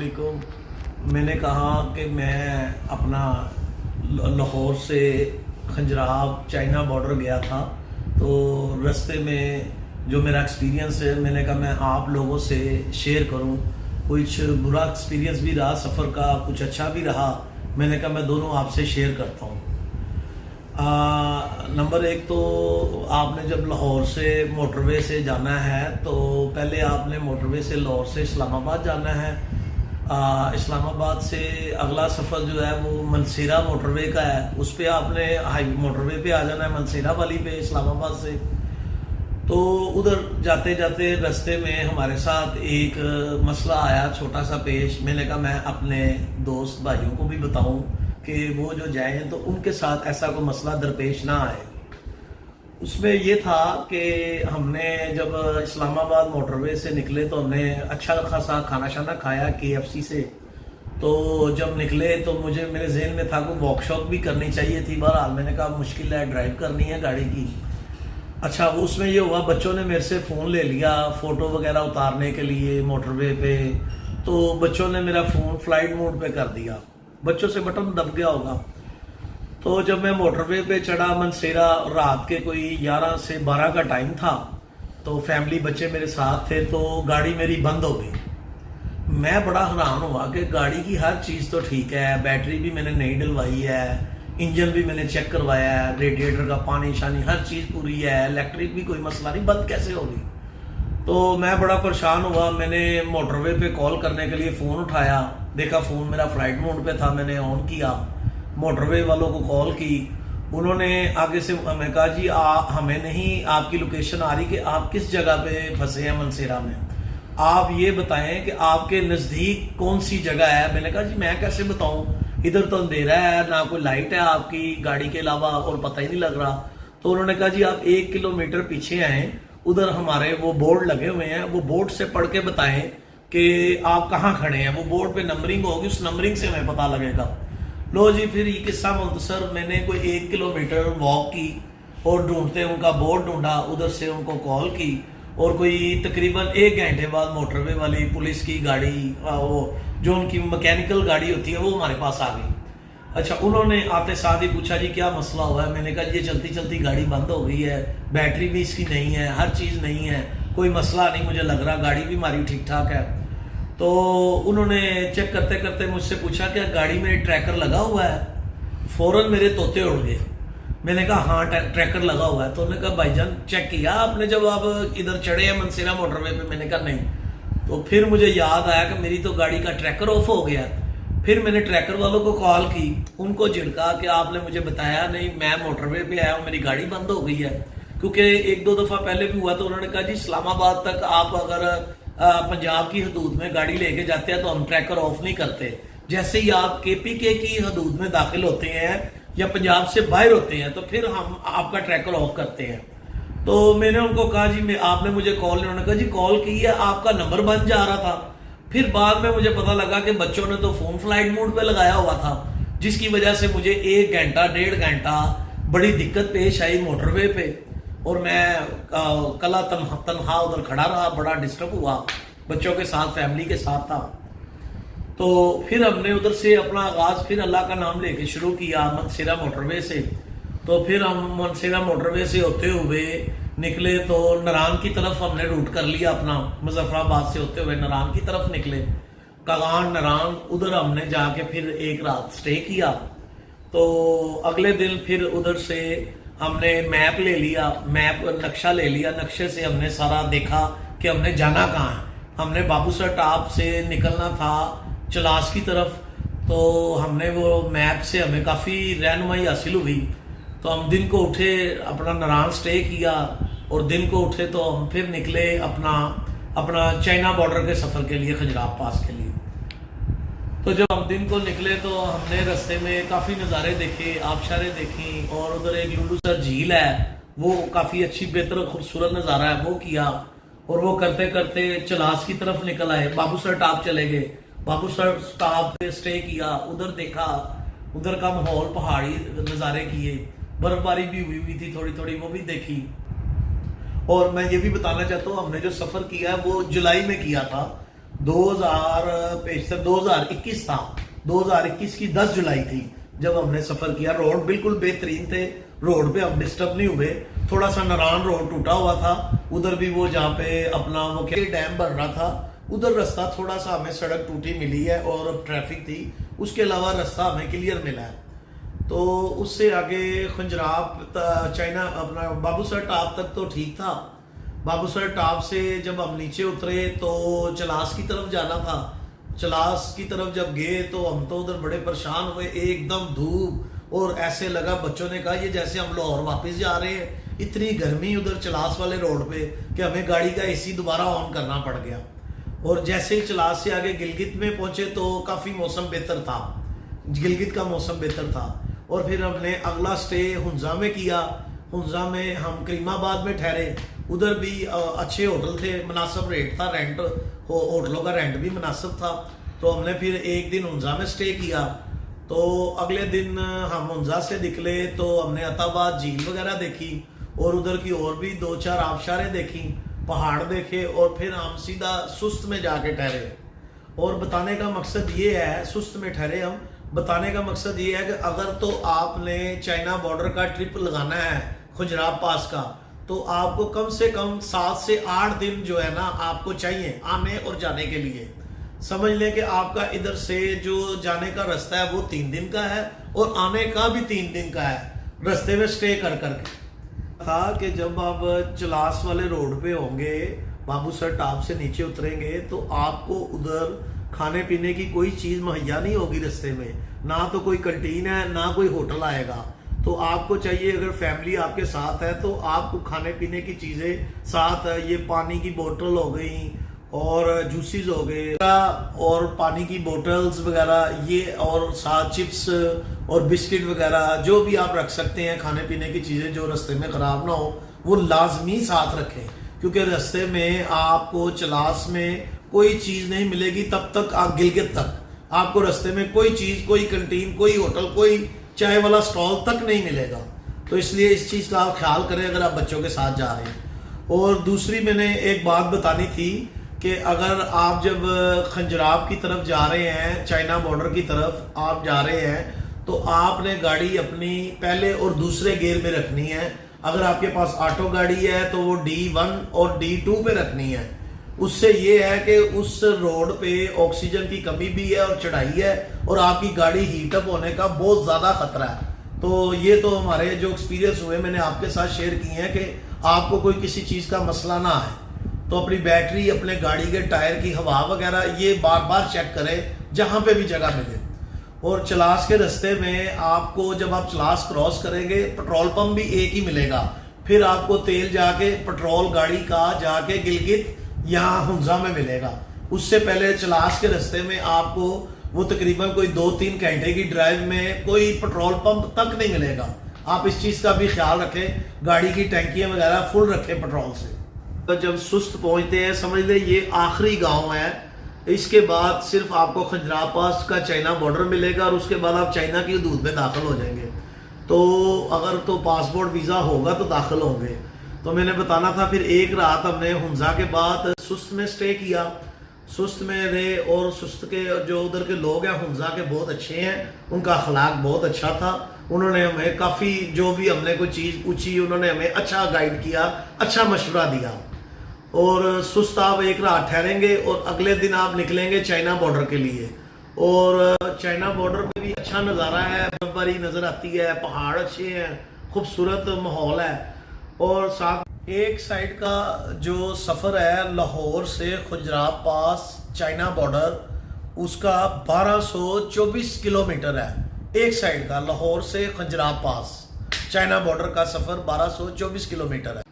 अलैकुम। मैंने कहा कि मैं अपना लाहौर से खंजराब चाइना बॉर्डर गया था, तो रास्ते में जो मेरा एक्सपीरियंस है मैंने कहा मैं आप लोगों से शेयर करूं। कुछ बुरा एक्सपीरियंस भी रहा सफ़र का, कुछ अच्छा भी रहा। मैंने कहा मैं दोनों आपसे शेयर करता हूं। नंबर एक तो आपने जब लाहौर से मोटरवे से जाना है तो पहले आपने मोटरवे से लाहौर से इस्लामाबाद जाना है। इस्लामाबाद से अगला सफ़र जो है वो मनसेरा मोटरवे का है, उस पर आपने हाई मोटरवे पे आ जाना है, मनसेरा वाली पे इस्लामाबाद से। तो उधर जाते जाते रास्ते में हमारे साथ एक मसला आया छोटा सा पेश। मैंने कहा मैं अपने दोस्त भाइयों को भी बताऊं कि वो जो जाएं तो उनके साथ ऐसा कोई मसला दरपेश ना आए। उसमें ये था कि हमने जब इस्लामाबाद मोटरवे से निकले तो हमने अच्छा खासा खाना शाना खाया KFC से। तो जब निकले तो मेरे जहन में था कोई वॉकशॉप भी करनी चाहिए थी। बहरहाल मैंने कहा मुश्किल है, ड्राइव करनी है गाड़ी की। अच्छा, उसमें ये हुआ बच्चों ने मेरे से फ़ोन ले लिया फ़ोटो वगैरह उतारने के लिए मोटरवे पे। तो बच्चों ने मेरा फ़ोन फ्लाइट मोड पे कर दिया, बच्चों से बटन दब गया होगा। तो जब मैं मोटरवे पे चढ़ा मनसेरा, रात के कोई 11 से 12 का टाइम था, तो फैमिली बच्चे मेरे साथ थे, तो गाड़ी मेरी बंद हो गई। मैं बड़ा हैरान हुआ कि गाड़ी की हर चीज़ तो ठीक है, बैटरी भी मैंने नई डलवाई है, इंजन भी मैंने चेक करवाया है, रेडिएटर का पानी शानी हर चीज़ पूरी है, इलेक्ट्रिक भी कोई मसला नहीं, बंद कैसे हो गई। तो मैं बड़ा परेशान हुआ। मैंने मोटरवे पे कॉल करने के लिए फ़ोन उठाया, देखा फ़ोन मेरा फ्लाइट मोड पे था। मैंने ऑन किया, मोटरवे वालों को कॉल की। उन्होंने आगे से हमें कहा जी हमें नहीं आपकी लोकेशन आ रही कि आप किस जगह पे फंसे हैं मनसेरा में, आप ये बताएं कि आपके नज़दीक कौन सी जगह है। मैंने कहा जी मैं कैसे बताऊं, इधर तो अंधेरा है, ना कोई लाइट है आपकी गाड़ी के अलावा और पता ही नहीं लग रहा। तो उन्होंने कहा जी आप 1 किलोमीटर पीछे आए, उधर हमारे वो बोर्ड लगे हुए हैं, वो बोर्ड से पढ़ के बताएं कि आप कहाँ खड़े हैं। वो बोर्ड पे नंबरिंग होगी, उस नंबरिंग से हमें पता लगेगा। लो जी, फिर ये किस्सा मुख्तसर मैंने कोई 1 किलोमीटर वॉक की और ढूंढते उनका बोर्ड ढूंढा, उधर से उनको कॉल की और कोई तकरीबन 1 घंटे बाद मोटरवे वाली पुलिस की गाड़ी, वो जो उनकी मैकेनिकल गाड़ी होती है, वो हमारे पास आ गई। अच्छा, उन्होंने आते साथ ही पूछा जी क्या मसला हुआ है। मैंने कहा ये चलती चलती गाड़ी बंद हो गई है, बैटरी भी इसकी नहीं है, हर चीज़ नहीं है, कोई मसला नहीं मुझे लग रहा, गाड़ी भी हमारी ठीक ठाक है। तो उन्होंने चेक करते करते मुझसे पूछा क्या गाड़ी में ट्रैकर लगा हुआ है। फ़ौरन मेरे तोते उड़ गए। मैंने कहा हाँ ट्रैकर लगा हुआ है। तो उन्होंने कहा भाईजान चेक किया आपने जब आप इधर चढ़े हैं मनसेरा मोटरवे पे। मैंने कहा नहीं। तो फिर मुझे याद आया कि मेरी तो गाड़ी का ट्रैकर ऑफ हो गया। फिर मैंने ट्रैकर वालों को कॉल की, उनको झिड़का कि आपने मुझे बताया नहीं, मैं मोटरवे पे आया हूँ, मेरी गाड़ी बंद हो गई है। क्योंकि 1-2 दफ़ा पहले भी हुआ। तो उन्होंने कहा जी इस्लामाबाद तक आप अगर पंजाब की हदूद में गाड़ी लेके जाते हैं तो हम ट्रैकर ऑफ नहीं करते। जैसे ही आप KPK की हदूद में दाखिल होते हैं या पंजाब से बाहर होते हैं तो फिर हम आपका ट्रैकर ऑफ करते हैं। तो मैंने उनको कहा जी आपने मुझे कॉल, उन्होंने कहा जी कॉल की है, आपका नंबर बंद जा रहा था। फिर बाद में मुझे पता लगा कि बच्चों ने तो फ़ोन फ्लाइट मोड पे लगाया हुआ था, जिसकी वजह से मुझे 1 घंटा 1.5 घंटा बड़ी दिक्कत पेश आई मोटरवे पे। और मैं कला तनहा उधर खड़ा रहा, बड़ा डिस्टर्ब हुआ, बच्चों के साथ फैमिली के साथ था। तो फिर हमने उधर से अपना आगाज़ फिर अल्लाह का नाम लेके शुरू किया मनसेरा मोटरवे से। तो फिर हम मनसेरा मोटरवे से होते हुए निकले तो नारान की तरफ हमने रूट कर लिया अपना, मुजफ्फराबाद से होते हुए नारान की तरफ निकले, कगान नारान, उधर हमने जाके फिर एक रात स्टे किया। तो अगले दिन फिर उधर से हमने मैप ले लिया, नक्शा ले लिया, नक्शे से हमने सारा देखा कि हमने जाना कहाँ है। हमने बाबूसर टाप से निकलना था चलास की तरफ। तो हमने वो मैप से हमें काफ़ी रहनुमाई हासिल हुई। तो हम दिन को उठे, अपना नारायण स्टे किया और दिन को उठे तो हम फिर निकले अपना चाइना बॉर्डर के सफ़र के लिए, खजराब पास के लिए। तो जब हम दिन को निकले तो हमने रास्ते में काफ़ी नज़ारे देखे, आबशारें देखी और उधर एक लुलू सर झील है, वो काफ़ी अच्छी बेहतर खूबसूरत नज़ारा है, वो किया। और वो करते करते चलास की तरफ निकल आए, बाबूसर टाप चले गए, बाबूसर टाप पे स्टे किया, उधर देखा, उधर का माहौल, पहाड़ी नज़ारे किए, बर्फबारी भी हुई थी थोड़ी थोड़ी, वो भी देखी। और मैं ये भी बताना चाहता हूँ हमने जो सफ़र किया है वो जुलाई में किया था। 2021 تھا, 2021 کی 10 جولائی تھی جب ہم نے سفر کیا. روڈ بالکل بہترین تھے, روڈ پہ ہم ڈسٹرب نہیں ہوئے. تھوڑا سا نران روڈ ٹوٹا ہوا تھا ادھر بھی, وہ جہاں پہ اپنا وہ ڈیم بن رہا تھا ادھر رستہ تھوڑا سا ہمیں سڑک ٹوٹی ملی ہے اور ٹریفک تھی, اس کے علاوہ رستہ ہمیں کلیئر ملا ہے. تو اس سے آگے خنجراب چائنا اپنا بابو سر ٹاپ تک تو ٹھیک تھا. بابو سر ٹاپ سے جب ہم نیچے اترے تو چلاس کی طرف جانا تھا. چلاس کی طرف جب گئے تو ہم تو ادھر بڑے پریشان ہوئے, ایک دم دھوپ, اور ایسے لگا بچوں نے کہا یہ جیسے ہم لاہور واپس جا رہے ہیں. اتنی گرمی ادھر چلاس والے روڈ پہ کہ ہمیں گاڑی کا اے سی دوبارہ آن کرنا پڑ گیا. اور جیسے ہی چلاس سے آگے گلگت میں پہنچے تو کافی موسم بہتر تھا, گلگت کا موسم بہتر تھا. اور پھر ہم نے اگلا سٹے ہنزا میں کیا. ہنزا میں ہم کریم آباد میں ٹھہرے, ادھر بھی اچھے ہوٹل تھے, مناسب ریٹ تھا, رینٹ ہوٹلوں کا رینٹ بھی مناسب تھا. تو ہم نے پھر ایک دن ہنزا میں سٹے کیا. تو اگلے دن ہم ہنزا سے نکلے تو ہم نے عطا آباد جھیل وغیرہ دیکھی اور ادھر کی اور بھی 2-4 آبشاریں دیکھی, پہاڑ دیکھے, اور پھر ہم سیدھا سست میں جا کے ٹھہرے. اور بتانے کا مقصد یہ ہے, سست میں ٹھہرے ہم, بتانے کا مقصد یہ ہے کہ اگر تو آپ نے چائنا بارڈر کا ٹرپ لگانا ہے خنجراب پاس کا, تو آپ کو کم سے کم 7 سے 8 دن جو ہے نا آپ کو چاہیے آنے اور جانے کے لیے. سمجھ لیں کہ آپ کا ادھر سے جو جانے کا رستہ ہے وہ 3 دن کا ہے اور آنے کا بھی 3 دن کا ہے, رستے میں سٹے کر کے. تھا کہ جب آپ چلاس والے روڈ پہ ہوں گے, بابو سر ٹاپ سے نیچے اتریں گے تو آپ کو ادھر کھانے پینے کی کوئی چیز مہیا نہیں ہوگی رستے میں, نہ تو کوئی کنٹین ہے نہ کوئی ہوٹل آئے گا. تو آپ کو چاہیے اگر فیملی آپ کے ساتھ ہے تو آپ کو کھانے پینے کی چیزیں ساتھ, یہ پانی کی بوتل ہو گئی اور جوسیز ہو گئے اور پانی کی بوٹلز وغیرہ, یہ اور ساتھ چپس اور بسکٹ وغیرہ جو بھی آپ رکھ سکتے ہیں کھانے پینے کی چیزیں جو رستے میں خراب نہ ہو وہ لازمی ساتھ رکھیں. کیونکہ رستے میں آپ کو چلاس میں کوئی چیز نہیں ملے گی تب تک آپ گلگت تک آپ کو رستے میں کوئی چیز, کوئی کنٹین, کوئی ہوٹل, کوئی چائے والا سٹال تک نہیں ملے گا. تو اس لیے اس چیز کا آپ خیال کریں اگر آپ بچوں کے ساتھ جا رہے ہیں. اور دوسری میں نے ایک بات بتانی تھی کہ اگر آپ جب خنجراب کی طرف جا رہے ہیں, چائنا بارڈر کی طرف آپ جا رہے ہیں, تو آپ نے گاڑی اپنی پہلے اور دوسرے گیئر میں رکھنی ہے. اگر آپ کے پاس آٹو گاڑی ہے تو وہ D1 اور D2 پہ رکھنی ہے. اس سے یہ ہے کہ اس روڈ پہ آکسیجن کی کمی بھی ہے اور چڑھائی ہے اور آپ کی گاڑی ہیٹ اپ ہونے کا بہت زیادہ خطرہ ہے. تو یہ تو ہمارے جو ایکسپیرینس ہوئے میں نے آپ کے ساتھ شیئر کی ہیں کہ آپ کو کوئی کسی چیز کا مسئلہ نہ آئے تو اپنی بیٹری, اپنے گاڑی کے ٹائر کی ہوا وغیرہ یہ بار بار چیک کریں جہاں پہ بھی جگہ ملے. اور چلاس کے رستے میں آپ کو جب آپ چلاس کراس کریں گے پٹرول پمپ بھی ایک ہی ملے گا, پھر آپ کو تیل جا کے پٹرول گاڑی کا جا کے گلگت یہاں ہنزا میں ملے گا. اس سے پہلے چلاس کے رستے میں آپ کو وہ تقریباً کوئی 2-3 گھنٹے کی ڈرائیو میں کوئی پٹرول پمپ تک نہیں ملے گا. آپ اس چیز کا بھی خیال رکھیں, گاڑی کی ٹینکیاں وغیرہ فل رکھیں پٹرول سے. جب سست پہنچتے ہیں سمجھ لیں یہ آخری گاؤں ہے, اس کے بعد صرف آپ کو خنجراب پاس کا چائنا بارڈر ملے گا اور اس کے بعد آپ چائنا کی حدود میں داخل ہو جائیں گے. تو اگر تو پاسپورٹ ویزا ہوگا تو داخل ہوں گے. تو میں نے بتانا تھا. پھر ایک رات ہم نے ہنزا کے بعد سست میں سٹے کیا, سست میں رہے. اور سست کے جو ادھر کے لوگ ہیں ہنزا کے بہت اچھے ہیں, ان کا اخلاق بہت اچھا تھا. انہوں نے ہمیں کافی جو بھی ہم نے کوئی چیز پوچھی انہوں نے ہمیں اچھا گائیڈ کیا, اچھا مشورہ دیا. اور سست آپ ایک رات ٹھہریں گے اور اگلے دن آپ نکلیں گے چائنا بارڈر کے لیے. اور چائنا بارڈر پہ بھی اچھا نظارہ ہے, برف باری نظر آتی ہے, پہاڑ اچھے ہیں, خوبصورت ماحول ہے. اور ساتھ ایک سائیڈ کا جو سفر ہے لاہور سے خنجراب پاس چائنا بارڈر, اس کا 1224 کلومیٹر ہے. ایک سائیڈ کا لاہور سے خنجراب پاس چائنا بارڈر کا سفر 1224 کلومیٹر ہے.